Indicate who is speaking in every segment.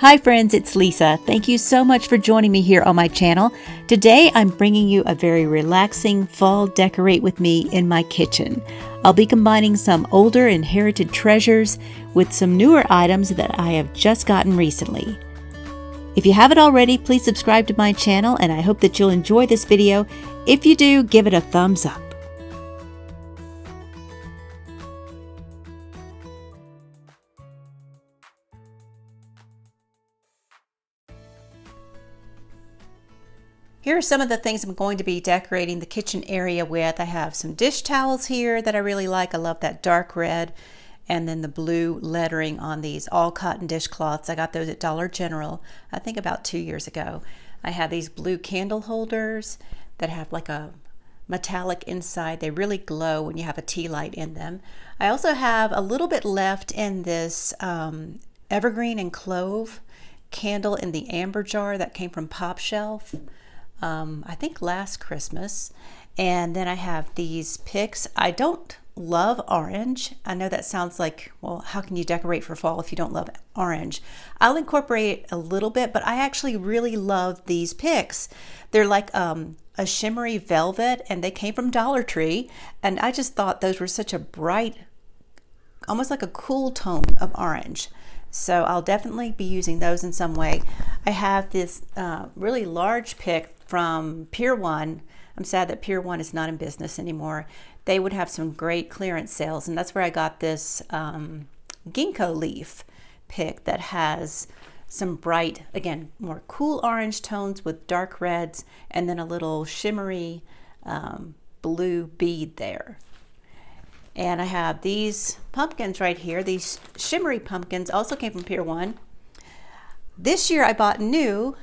Speaker 1: Hi friends, it's Lisa. Thank you so much for joining me here on my channel. Today I'm bringing you a very relaxing fall decorate with me in my kitchen. I'll be combining some older inherited treasures with some newer items that I have just gotten recently. If you haven't already, please subscribe to my channel and I hope that you'll enjoy this video. If you do, give it a thumbs up. Here are some of the things I'm going to be decorating the kitchen area with. I have some dish towels here that I really like. I love that dark red and then the blue lettering on these all cotton dishcloths. I got those at Dollar General, I think about 2 years ago. I have these blue candle holders that have like a metallic inside. They really glow when you have a tea light in them. I also have a little bit left in this evergreen and clove candle in the amber jar that came from Pop Shelf. I think last Christmas. And then I have these picks. I don't love orange. I know that sounds like, well, how can you decorate for fall if you don't love orange? I'll incorporate a little bit, but I actually really love these picks. They're like a shimmery velvet and they came from Dollar Tree. And I just thought those were such a bright, almost like a cool tone of orange. So I'll definitely be using those in some way. I have this really large pick from Pier 1. I'm sad that Pier 1 is not in business anymore. They would have some great clearance sales, and that's where I got this ginkgo leaf pick that has some bright, again, more cool orange tones with dark reds, and then a little shimmery blue bead there. And I have these pumpkins right here. These shimmery pumpkins also came from Pier 1. This year I bought new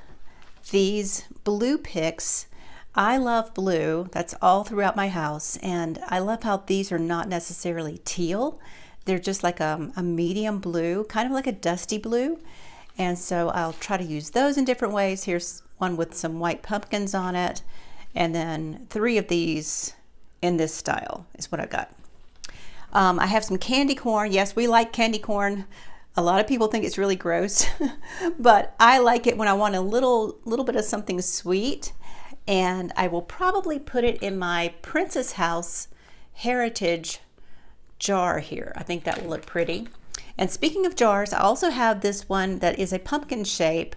Speaker 1: these blue picks. I love blue. That's all throughout my house. And I love how these are not necessarily teal. They're just like a medium blue, kind of like a dusty blue. And so I'll try to use those in different ways. Here's one with some white pumpkins on it. And then 3 of these in this style is what I got. I have some candy corn. Yes, we like candy corn. A lot of people think it's really gross, but I like it when I want a little bit of something sweet. And I will probably put it in my Princess House Heritage jar here. I think that will look pretty. And speaking of jars, I also have this one that is a pumpkin shape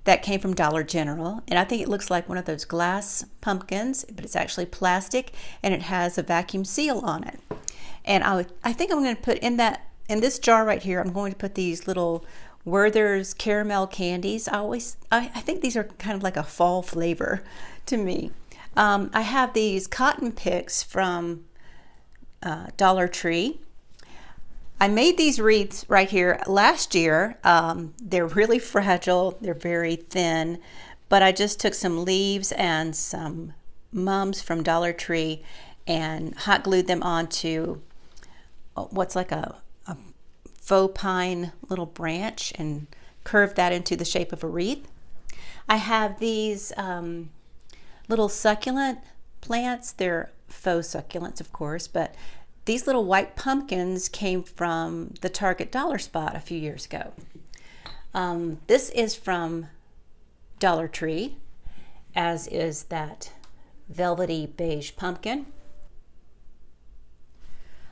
Speaker 1: that came from Dollar General. And I think it looks like one of those glass pumpkins, but it's actually plastic and it has a vacuum seal on it. And I think I'm going to put in this jar right here, I'm going to put these little Werther's caramel candies. I think these are kind of like a fall flavor to me. I have these cotton picks from Dollar Tree. I made these wreaths right here last year. They're really fragile. They're very thin, but I just took some leaves and some mums from Dollar Tree and hot glued them onto what's like a faux pine little branch and curved that into the shape of a wreath. I have these little succulent plants. They're faux succulents, of course, but these little white pumpkins came from the Target Dollar Spot a few years ago. This is from Dollar Tree, as is that velvety beige pumpkin.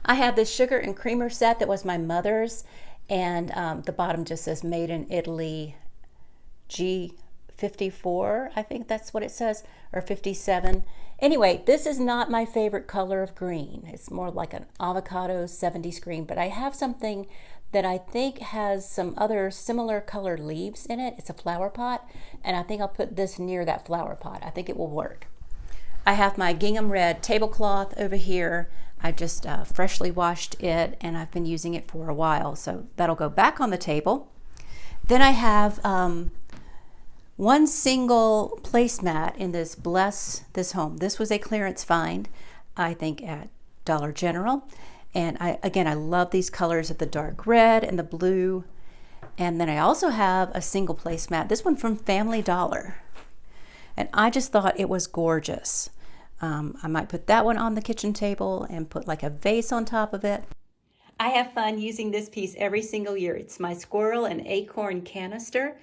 Speaker 1: I have this sugar and creamer set that was my mother's, and the bottom just says Made in Italy G54, I think that's what it says, or 57. Anyway, this is not my favorite color of green. It's more like an avocado 70s green, but I have something that I think has some other similar colored leaves in it. It's a flower pot, and I think I'll put this near that flower pot. I think it will work. I have my gingham red tablecloth over here. I just freshly washed it and I've been using it for a while, so that'll go back on the table. Then I have one single placemat in this Bless This Home. This was a clearance find, I think, at Dollar General. And I love these colors of the dark red and the blue. And then I also have a single placemat, this one from Family Dollar. And I just thought it was gorgeous. I might put that one on the kitchen table and put like a vase on top of it. I have fun using this piece every single year. It's my squirrel and acorn canister.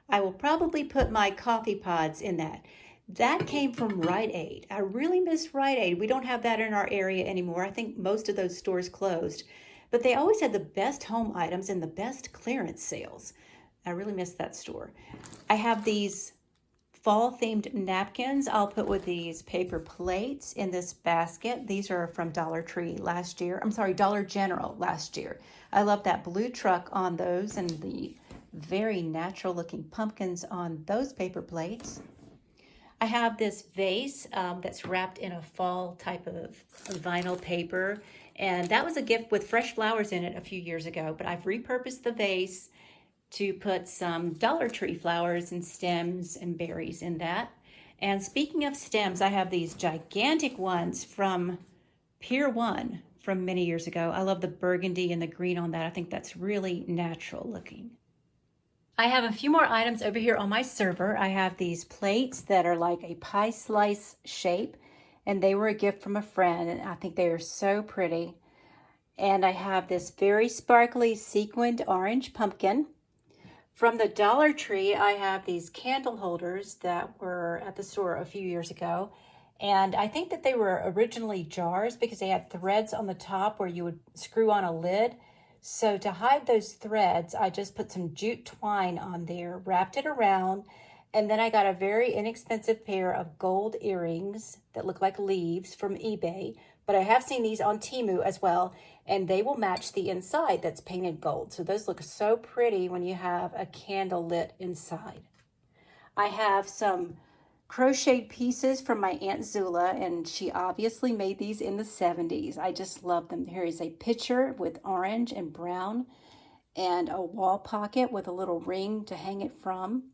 Speaker 1: I will probably put my coffee pods in that. That came from Rite Aid. I really miss Rite Aid. We don't have that in our area anymore. I think most of those stores closed. But they always had the best home items and the best clearance sales. I really miss that store. I have these fall themed napkins I'll put with these paper plates in this basket. These are from Dollar Tree last year. I'm sorry, Dollar General last year. I love that blue truck on those and the very natural looking pumpkins on those paper plates. I have this vase that's wrapped in a fall type of vinyl paper, and that was a gift with fresh flowers in it a few years ago, but I've repurposed the vase to put some Dollar Tree flowers and stems and berries in that. And speaking of stems, I have these gigantic ones from Pier 1 from many years ago. I love the burgundy and the green on that. I think that's really natural looking. I have a few more items over here on my server. I have these plates that are like a pie slice shape, and they were a gift from a friend, and I think they are so pretty. And I have this very sparkly sequined orange pumpkin. From the Dollar Tree, I have these candle holders that were at the store a few years ago. And I think that they were originally jars because they had threads on the top where you would screw on a lid. So to hide those threads, I just put some jute twine on there, wrapped it around, and then I got a very inexpensive pair of gold earrings that look like leaves from eBay. But I have seen these on Temu as well, and they will match the inside that's painted gold. So those look so pretty when you have a candle lit inside. I have some crocheted pieces from my Aunt Zula, and she obviously made these in the 70s. I just love them. Here is a picture with orange and brown and a wall pocket with a little ring to hang it from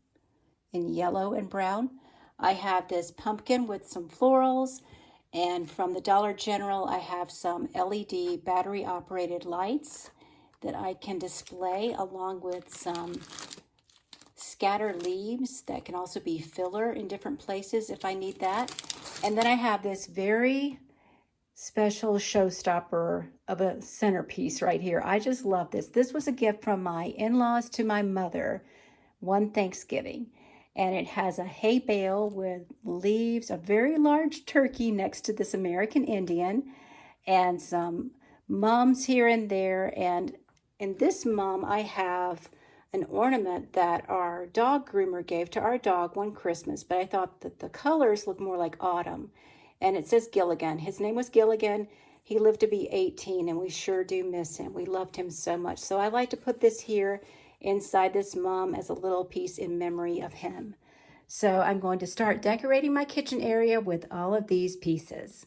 Speaker 1: in yellow and brown. I have this pumpkin with some florals, and from the Dollar General I have some LED battery operated lights that I can display along with some scatter leaves that can also be filler in different places if I need that. And then I have this very special showstopper of a centerpiece right here. I just love this. This was a gift from my in-laws to my mother one Thanksgiving. And it has a hay bale with leaves, a very large turkey next to this American Indian, and some mums here and there. And in this mum, I have an ornament that our dog groomer gave to our dog one Christmas, but I thought that the colors look more like autumn. And it says Gilligan. His name was Gilligan. He lived to be 18, and we sure do miss him. We loved him so much. So I like to put this here inside this mum as a little piece in memory of him. So I'm going to start decorating my kitchen area with all of these pieces.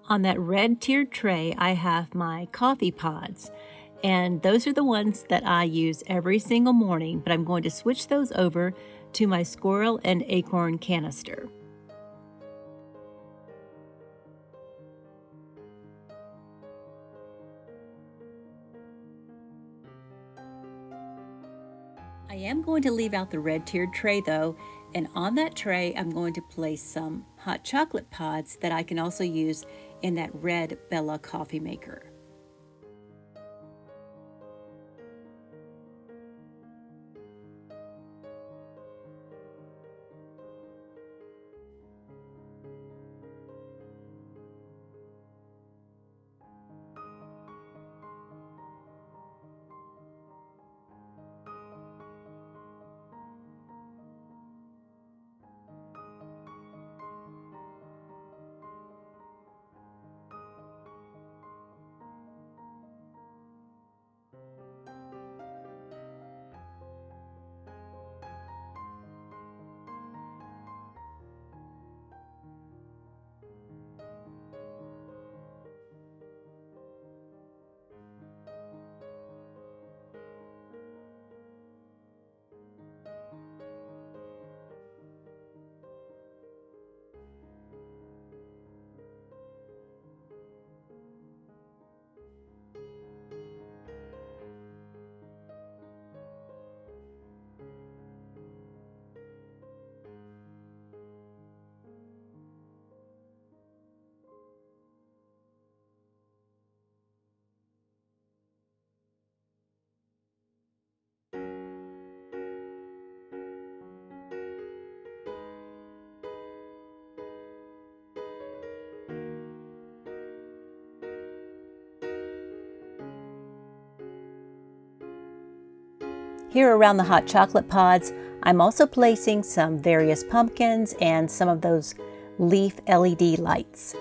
Speaker 1: On that red tiered tray, I have my coffee pods, and those are the ones that I use every single morning, but I'm going to switch those over to my squirrel and acorn canister. I am going to leave out the red tiered tray though, and on that tray I'm going to place some hot chocolate pods that I can also use in that red Bella coffee maker. Here around the hot chocolate pods, I'm also placing some various pumpkins and some of those leaf LED lights.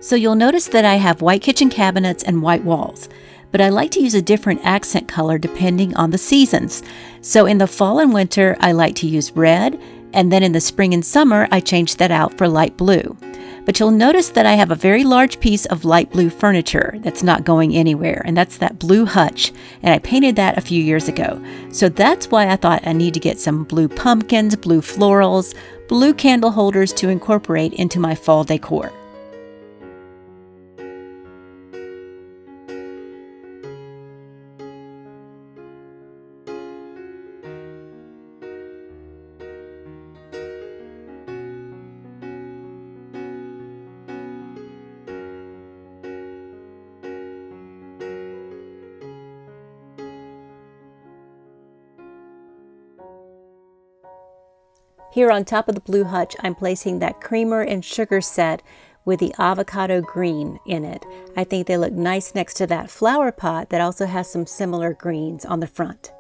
Speaker 1: So you'll notice that I have white kitchen cabinets and white walls, but I like to use a different accent color depending on the seasons. So in the fall and winter, I like to use red, and then in the spring and summer, I change that out for light blue. But you'll notice that I have a very large piece of light blue furniture that's not going anywhere, and that's that blue hutch, and I painted that a few years ago. So that's why I thought I need to get some blue pumpkins, blue florals, blue candle holders to incorporate into my fall decor. Here on top of the blue hutch, I'm placing that creamer and sugar set with the avocado green in it. I think they look nice next to that flower pot that also has some similar greens on the front.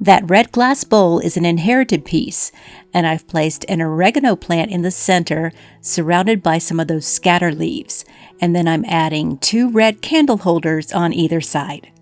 Speaker 1: That red glass bowl is an inherited piece, and I've placed an oregano plant in the center, surrounded by some of those scatter leaves, and then I'm adding 2 red candle holders on either side.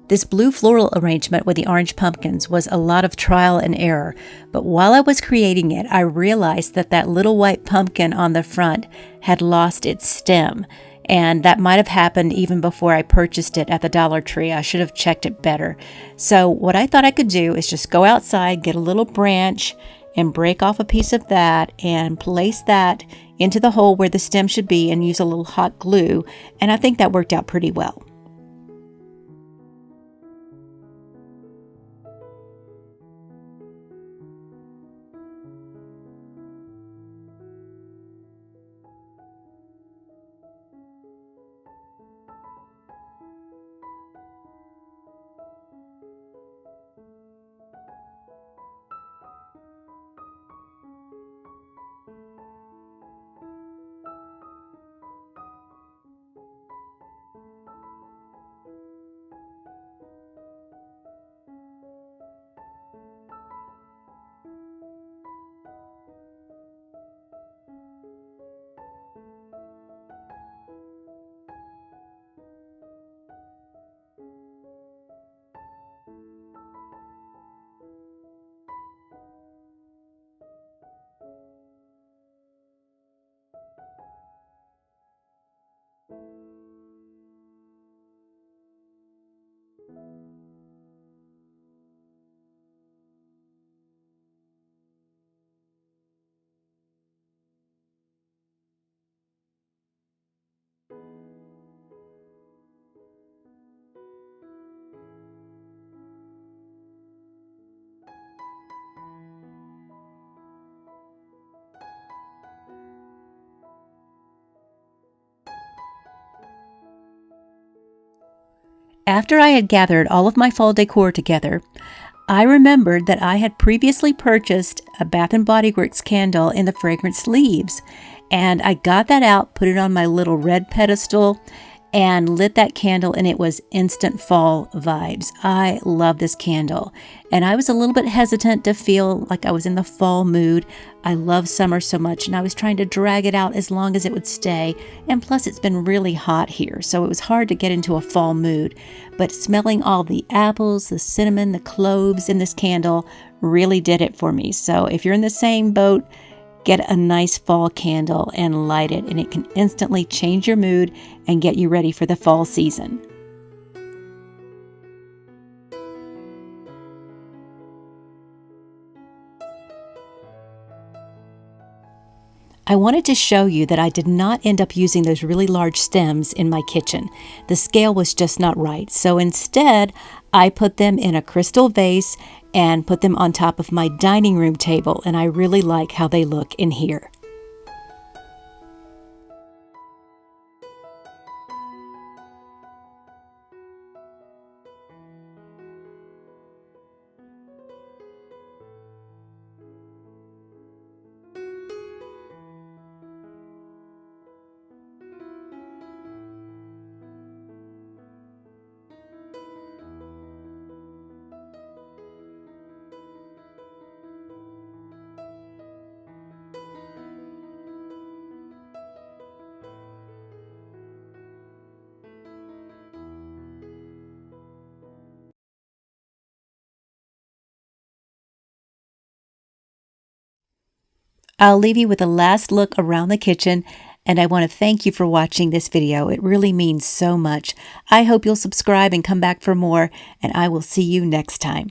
Speaker 1: This blue floral arrangement with the orange pumpkins was a lot of trial and error, but while I was creating it, I realized that that little white pumpkin on the front had lost its stem, and that might have happened even before I purchased it at the Dollar Tree. I should have checked it better. So what I thought I could do is just go outside, get a little branch, and break off a piece of that and place that into the hole where the stem should be and use a little hot glue, and I think that worked out pretty well. After I had gathered all of my fall decor together, I remembered that I had previously purchased a Bath & Body Works candle in the fragrance leaves, and I got that out, put it on my little red pedestal, and lit that candle, and it was instant fall vibes. I love this candle, and I was a little bit hesitant to feel like I was in the fall mood. I love summer so much, and I was trying to drag it out as long as it would stay, and plus it's been really hot here, so it was hard to get into a fall mood. But smelling all the apples, the cinnamon, the cloves in this candle really did it for me. So if you're in the same boat, get a nice fall candle and light it, and it can instantly change your mood and get you ready for the fall season. I wanted to show you that I did not end up using those really large stems in my kitchen. The scale was just not right. So instead, I put them in a crystal vase and put them on top of my dining room table, and I really like how they look in here. I'll leave you with a last look around the kitchen, and I want to thank you for watching this video. It really means so much. I hope you'll subscribe and come back for more, and I will see you next time.